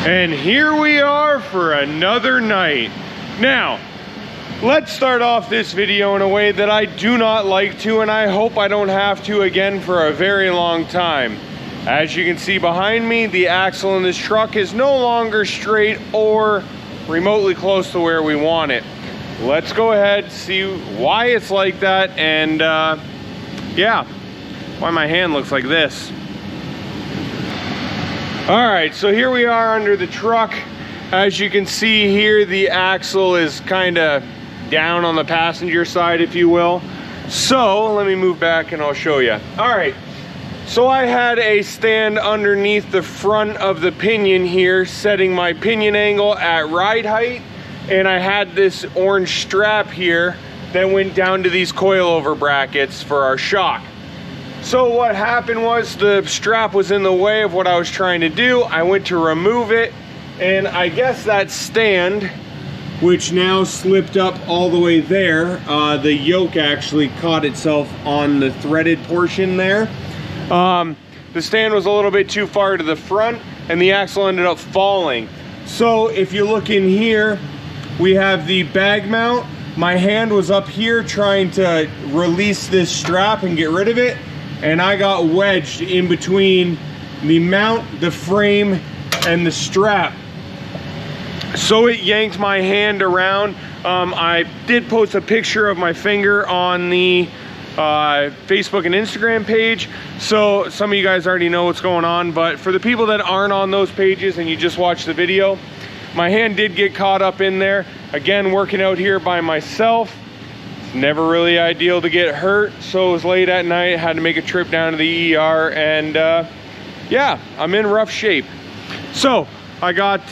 And here we are for another night. Now, let's start off this video in a way that I do not like to, and I hope I don't have to again for a very long time. As you can see behind me, the axle in this truck is no longer straight or remotely close to where we want it. Let's go ahead, see why it's like that, and yeah, why my hand looks like this. All right, so here we are under the truck. As you can see here, the axle is kind of down on the passenger side, if you will. So let me move back and I'll show you. All right, so I had a stand underneath the front of the pinion here, setting my pinion angle at ride height, and I had this orange strap here that went down to these coilover brackets for our shock. So what happened was the strap was in the way of what I was trying to do. I went to remove it, and I guess that stand, which now slipped up all the way there, the yoke actually caught itself on the threaded portion there. The stand was a little bit too far to the front, and the axle ended up falling. So if you look in here, we have the bag mount. My hand was up here trying to release this strap and get rid of it, and I got wedged in between the mount, the frame, and the strap. So it yanked my hand around. I did post a picture of my finger on the Facebook and Instagram page, so some of you guys already know what's going on, but for the people that aren't on those pages and you just watch the video, my hand did get caught up in there. Again, working out here by myself, never really ideal to get hurt, so it was late at night, had to make a trip down to the ER, and yeah, I'm in rough shape. So I got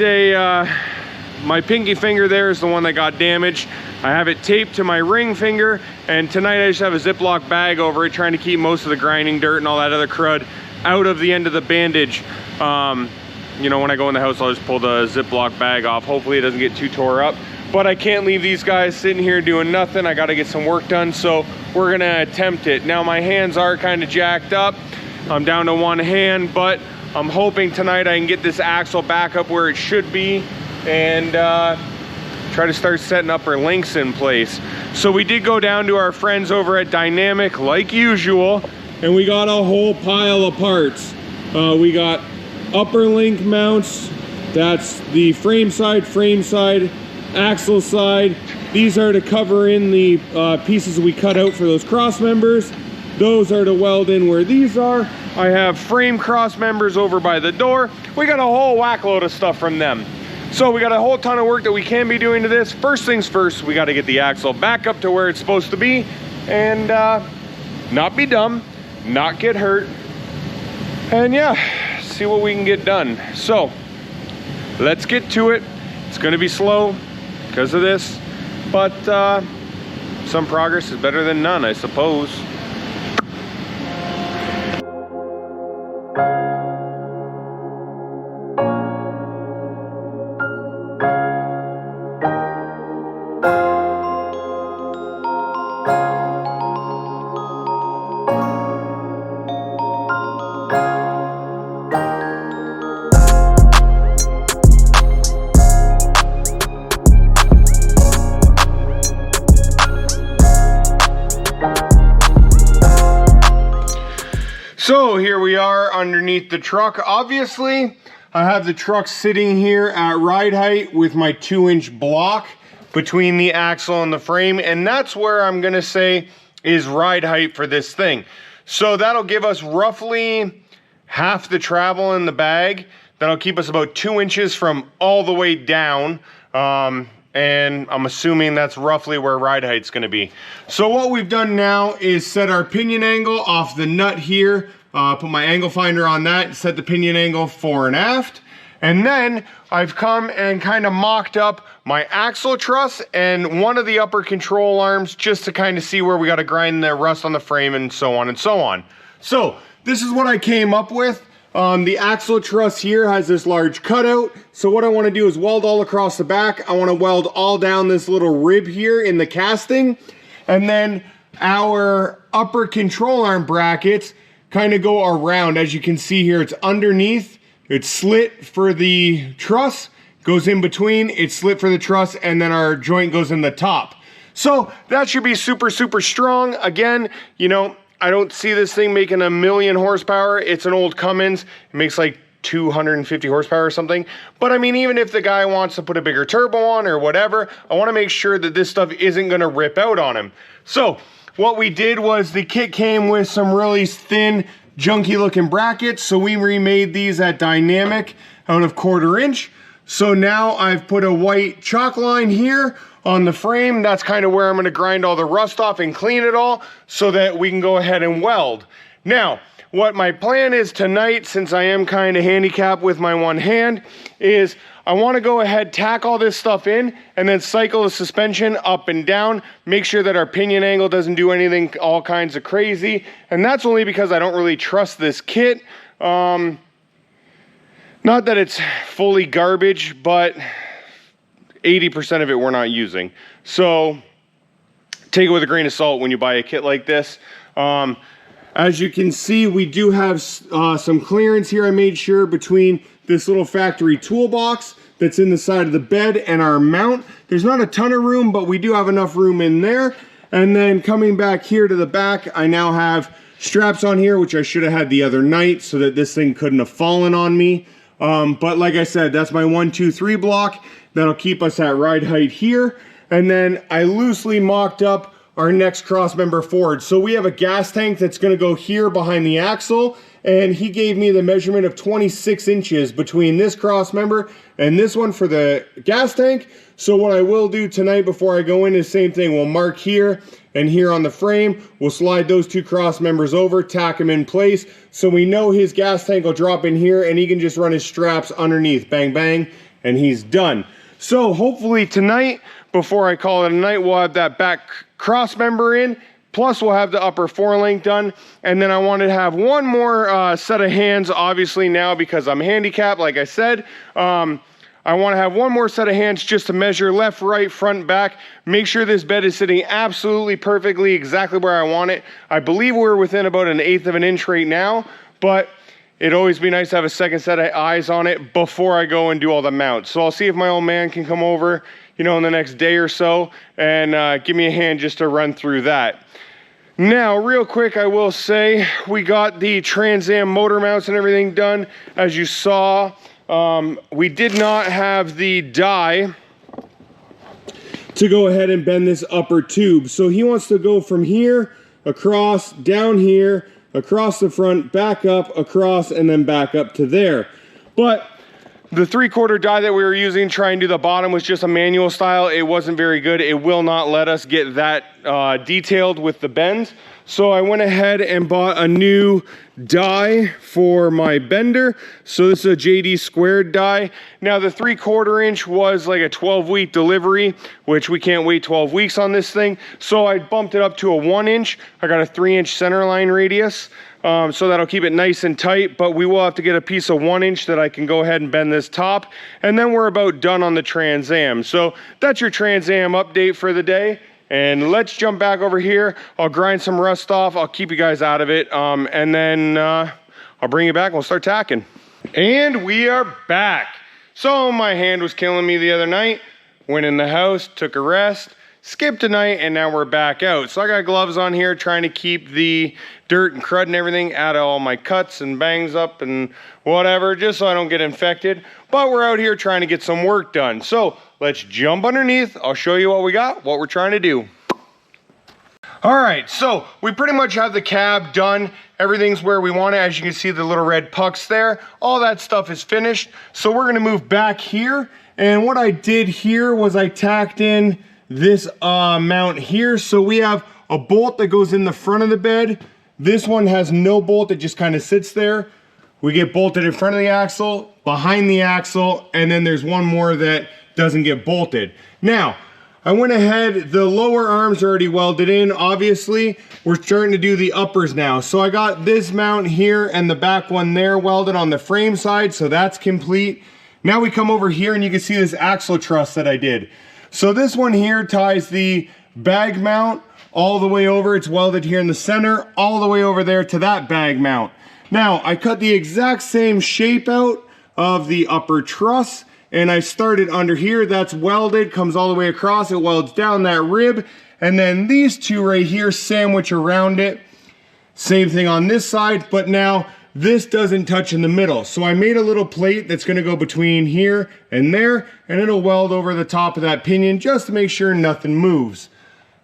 my pinky finger there is the one that got damaged. I have it taped to my ring finger, and tonight I just have a Ziploc bag over it, trying to keep most of the grinding dirt and all that other crud out of the end of the bandage. You know, when I go in the house, I'll just pull the Ziploc bag off. Hopefully it doesn't get too tore up. But I can't leave these guys sitting here doing nothing. I gotta get some work done, so we're gonna attempt it. Now my hands are kind of jacked up. I'm down to one hand, but I'm hoping tonight I can get this axle back up where it should be and try to start setting upper links in place. So we did go down to our friends over at Dynamic like usual, and we got a whole pile of parts. We got upper link mounts. That's the frame side, axle side. These are to cover in the pieces we cut out for those cross members. Those are to weld in where these are. I have frame cross members over by the door. We got a whole whack load of stuff from them. So we got a whole ton of work that we can be doing to this. First things first, we got to get the axle back up to where it's supposed to be, and not be dumb, not get hurt, and yeah, see what we can get done. So let's get to it. It's going to be slow because of this, but some progress is better than none, I suppose. So here we are underneath the truck. Obviously, I have the truck sitting here at ride height with my 2-inch block between the axle and the frame, and that's where I'm gonna say is ride height for this thing. So that'll give us roughly half the travel in the bag. That'll keep us about 2 inches from all the way down. And I'm assuming that's roughly where ride height's gonna be. So what we've done now is set our pinion angle off the nut here, put my angle finder on that, set the pinion angle fore and aft, and then I've come and kind of mocked up my axle truss and one of the upper control arms just to kind of see where we gotta grind the rust on the frame and so on and so on. So this is what I came up with. The axle truss here has this large cutout. So what I want to do is weld all across the back. I want to weld all down this little rib here in the casting. And then our upper control arm brackets kind of go around. As you can see here, it's underneath It's slit for the truss, goes in between, it's slit for the truss, and then our joint goes in the top. So that should be super, super strong. Again, you know, I don't see this thing making 1,000,000 horsepower. It's an old Cummins. It makes like 250 horsepower or something. But I mean, even if the guy wants to put a bigger turbo on or whatever, I want to make sure that this stuff isn't going to rip out on him. So what we did was the kit came with some really thin, junky looking brackets. So we remade these at Dynamic out of 1/4 inch. So now I've put a white chalk line here on the frame. That's kind of where I'm going to grind all the rust off and clean it all so that we can go ahead and weld. Now, what my plan is tonight, since I am kind of handicapped with my one hand, is I want to go ahead, tack all this stuff in, and then cycle the suspension up and down, make sure that our pinion angle doesn't do anything all kinds of crazy. And that's only because I don't really trust this kit. Not that it's fully garbage, but 80% of it we're not using. So take it with a grain of salt when you buy a kit like this. As you can see, we do have some clearance here. I made sure between this little factory toolbox that's in the side of the bed and our mount. There's not a ton of room, but we do have enough room in there. And then coming back here to the back, I now have straps on here, which I should have had the other night so that this thing couldn't have fallen on me. But like I said, that's my 1, 2, 3 block. That'll keep us at ride height here. And then I loosely mocked up our next cross member forward. So we have a gas tank that's gonna go here behind the axle, and he gave me the measurement of 26 inches between this cross member and this one for the gas tank. So what I will do tonight before I go in is same thing. We'll mark here and here on the frame. We'll slide those 2 cross members over, tack them in place, so we know his gas tank will drop in here and he can just run his straps underneath, bang, bang, and he's done. So hopefully tonight, before I call it a night, we'll have that back cross member in, plus we'll have the upper 4-link done. And then I wanted to have one more set of hands, obviously now because I'm handicapped, like I said. I want to have one more set of hands just to measure left, right, front, back, make sure this bed is sitting absolutely perfectly exactly where I want it. I believe we're within about 1/8 of an inch right now, but it'd always be nice to have a second set of eyes on it before I go and do all the mounts. So I'll see if my old man can come over, you know, in the next day or so and give me a hand just to run through that. Now, real quick, I will say we got the Trans Am motor mounts and everything done. As you saw, we did not have the die to go ahead and bend this upper tube. So he wants to go from here, across, down here, across the front, back up, across, and then back up to there. But the 3/4 die that we were using, trying to do the bottom, was just a manual style. It wasn't very good. It will not let us get that detailed with the bends. So I went ahead and bought a new die for my bender. So this is a JD squared die. Now the 3/4 inch was like a 12-week delivery, which we can't wait 12 weeks on this thing. So I bumped it up to a 1 inch. I got a 3-inch center line radius. So that'll keep it nice and tight, but we will have to get a piece of 1 inch that I can go ahead and bend this top, and then we're about done on the Trans Am. So that's your Trans Am update for the day. And let's jump back over here. I'll grind some rust off. I'll keep you guys out of it. And then I'll bring you back and we'll start tacking. And we are back. So my hand was killing me the other night. Went in the house, took a rest, skipped a night, and now we're back out. So I got gloves on here trying to keep the dirt and crud and everything out of all my cuts and bangs up and whatever, just so I don't get infected. But we're out here trying to get some work done. So let's jump underneath. I'll show you what we got, what we're trying to do. All right, so we pretty much have the cab done. Everything's where we want it. As you can see, the little red pucks there. All that stuff is finished. So we're gonna move back here. And what I did here was I tacked in this mount here. So we have a bolt that goes in the front of the bed. This one has no bolt, it just kind of sits there. We get bolted in front of the axle, behind the axle, and then there's one more that doesn't get bolted. Now, I went ahead, the lower arms are already welded in, obviously. We're starting to do the uppers now. So I got this mount here and the back one there welded on the frame side, so that's complete. Now we come over here and you can see this axle truss that I did. So this one here ties the bag mount all the way over. It's welded here in the center, all the way over there to that bag mount. Now, I cut the exact same shape out of the upper truss. And I started under here, that's welded, comes all the way across, it welds down that rib. And then these two right here sandwich around it. Same thing on this side, but now this doesn't touch in the middle. So I made a little plate that's gonna go between here and there, and it'll weld over the top of that pinion just to make sure nothing moves.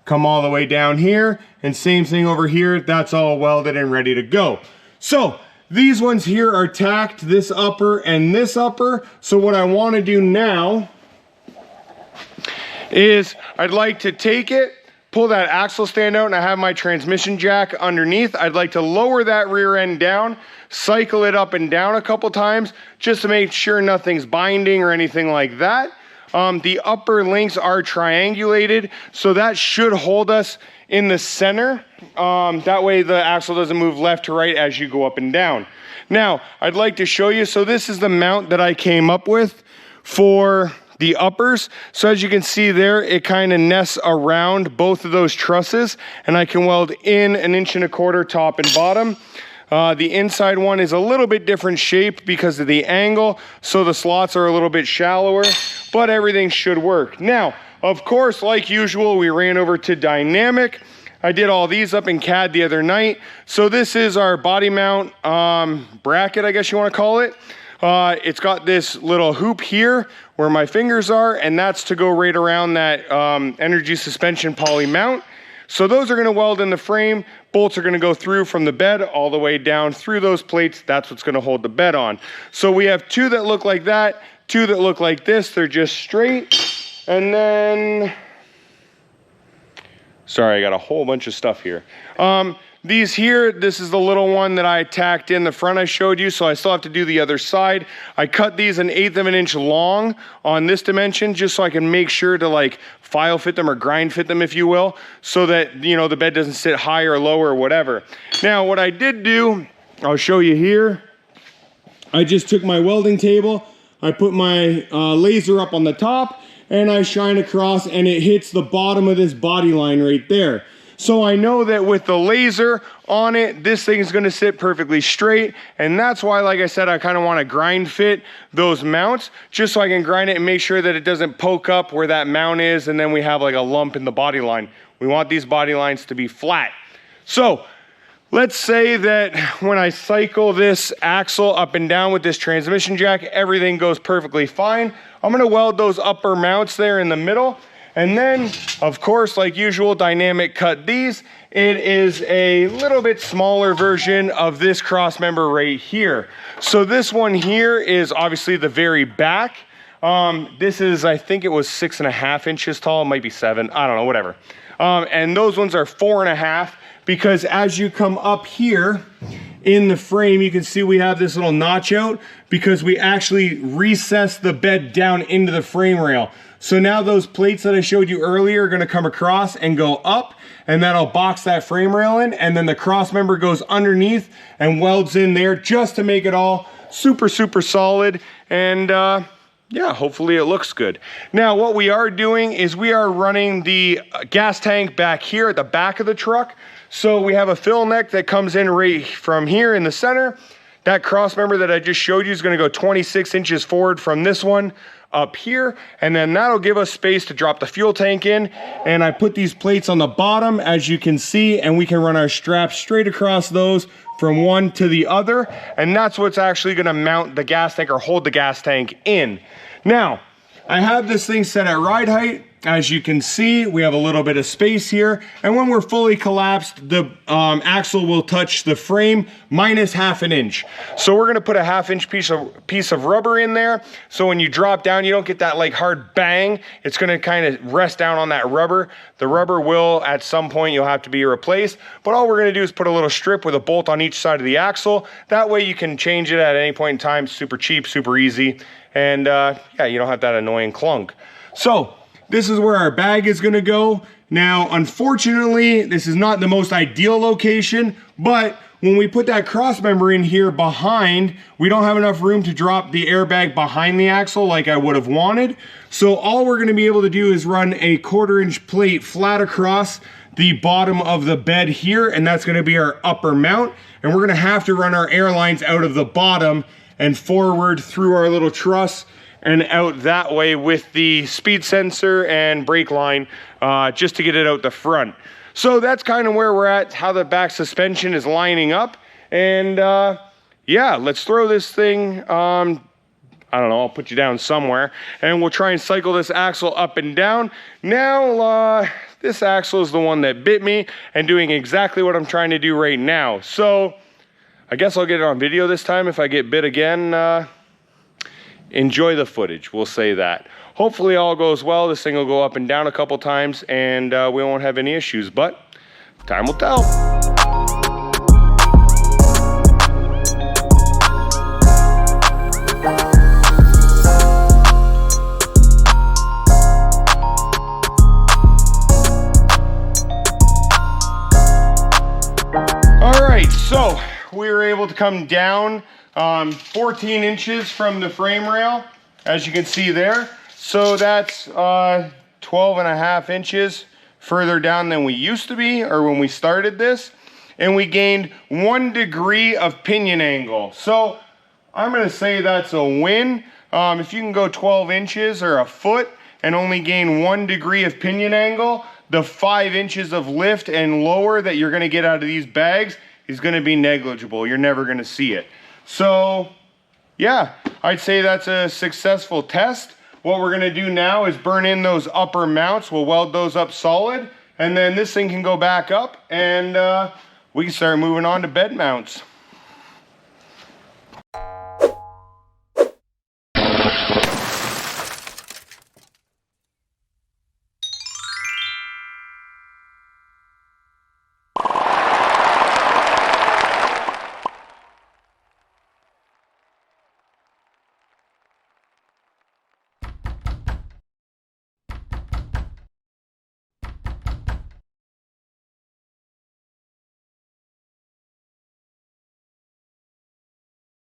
Come all the way down here, and same thing over here, that's all welded and ready to go. So these ones here are tacked, this upper and this upper. So what I wanna do now is I'd like to take it, pull that axle stand out, and I have my transmission jack underneath. I'd like to lower that rear end down, cycle it up and down a couple times just to make sure nothing's binding or anything like that. The upper links are triangulated, so that should hold us in the center. That way the axle doesn't move left to right as you go up and down. Now, I'd like to show you, so this is the mount that I came up with for the uppers. So as you can see there, it kind of nests around both of those trusses, and I can weld in 1.25 inches top and bottom. The inside one is a little bit different shape because of the angle, so the slots are a little bit shallower, but everything should work. Now, of course, like usual, we ran over to Dynamic. I did all these up in CAD the other night. So this is our body mount bracket, I guess you want to call it. It's got this little hoop here where my fingers are, and that's to go right around that energy suspension poly mount. So those are going to weld in the frame. Bolts are going to go through from the bed all the way down through those plates. That's what's going to hold the bed on. So we have two that look like that, two that look like this. They're just straight. And then, sorry, I got a whole bunch of stuff here. These here, this is the little one that I tacked in the front I showed you, so I still have to do the other side. I cut these 1/8 of an inch long on this dimension just so I can make sure to like file fit them or grind fit them, if you will, so that, you know, the bed doesn't sit high or low or whatever. Now, what I did do, I'll show you here. I just took my welding table, I put my laser up on the top, and I shine across, and it hits the bottom of this body line right there. So I know that with the laser on it, this thing is gonna sit perfectly straight. And that's why, like I said, I kind of wanna grind fit those mounts just so I can grind it and make sure that it doesn't poke up where that mount is and then we have like a lump in the body line. We want these body lines to be flat. So let's say that when I cycle this axle up and down with this transmission jack, everything goes perfectly fine. I'm gonna weld those upper mounts there in the middle. And then, of course, like usual, Dynamic cut these. It is a little bit smaller version of this cross member right here. So this one here is obviously the very back. This is, I think it was 6.5 inches tall. It might be 7, I don't know, whatever. And those ones are 4.5, because as you come up here in the frame, you can see we have this little notch out because we actually recessed the bed down into the frame rail. So now those plates that I showed you earlier are gonna come across and go up, and that'll box that frame rail in, and then the cross member goes underneath and welds in there just to make it all super, super solid. And yeah, hopefully it looks good. Now, what we are doing is we are running the gas tank back here at the back of the truck. So we have a fill neck that comes in right from here in the center. That cross member that I just showed you is gonna go 26 inches forward from this one up here, and then that'll give us space to drop the fuel tank in. And I put these plates on the bottom, as you can see, and we can run our straps straight across those from one to the other, and that's what's actually gonna mount the gas tank or hold the gas tank in. Now, I have this thing set at ride height. As you can see, we have a little bit of space here, and when we're fully collapsed, the axle will touch the frame minus 1/2 inch. So we're gonna put a 1/2 inch piece of rubber in there, so when you drop down, you don't get that like hard bang. It's gonna kind of rest down on that rubber. The rubber will, at some point, you'll have to be replaced, but all we're gonna do is put a little strip with a bolt on each side of the axle. That way you can change it at any point in time. Super cheap, super easy, and yeah, you don't have that annoying clunk. So this is where our bag is gonna go. Now, unfortunately, this is not the most ideal location, but when we put that cross member in here behind, we don't have enough room to drop the airbag behind the axle like I would have wanted. So all we're gonna be able to do is run a 1/4 inch plate flat across the bottom of the bed here, and that's gonna be our upper mount. And we're gonna have to run our air lines out of the bottom and forward through our little truss and out that way with the speed sensor and brake line, just to get it out the front. So that's kind of where we're at, how the back suspension is lining up. And yeah, let's throw this thing, I don't know, I'll put you down somewhere, and we'll try and cycle this axle up and down. Now, this axle is the one that bit me and doing exactly what I'm trying to do right now. So I guess I'll get it on video this time. If I get bit again, enjoy the footage, we'll say that. Hopefully all goes well. This thing will go up and down a couple times and we won't have any issues, but time will tell. All right, so we were able to come down 14 inches from the frame rail, as you can see there. So that's 12 and a half inches further down than we used to be, or when we started this. And we gained 1 degree of pinion angle. So I'm gonna say that's a win. If you can go 12 inches or a foot and only gain 1 degree of pinion angle, the 5 inches of lift and lower that you're gonna get out of these bags is gonna be negligible. You're never gonna see it. So yeah, I'd say that's a successful test. What we're gonna do now is burn in those upper mounts. We'll weld those up solid, and then this thing can go back up and we can start moving on to bed mounts.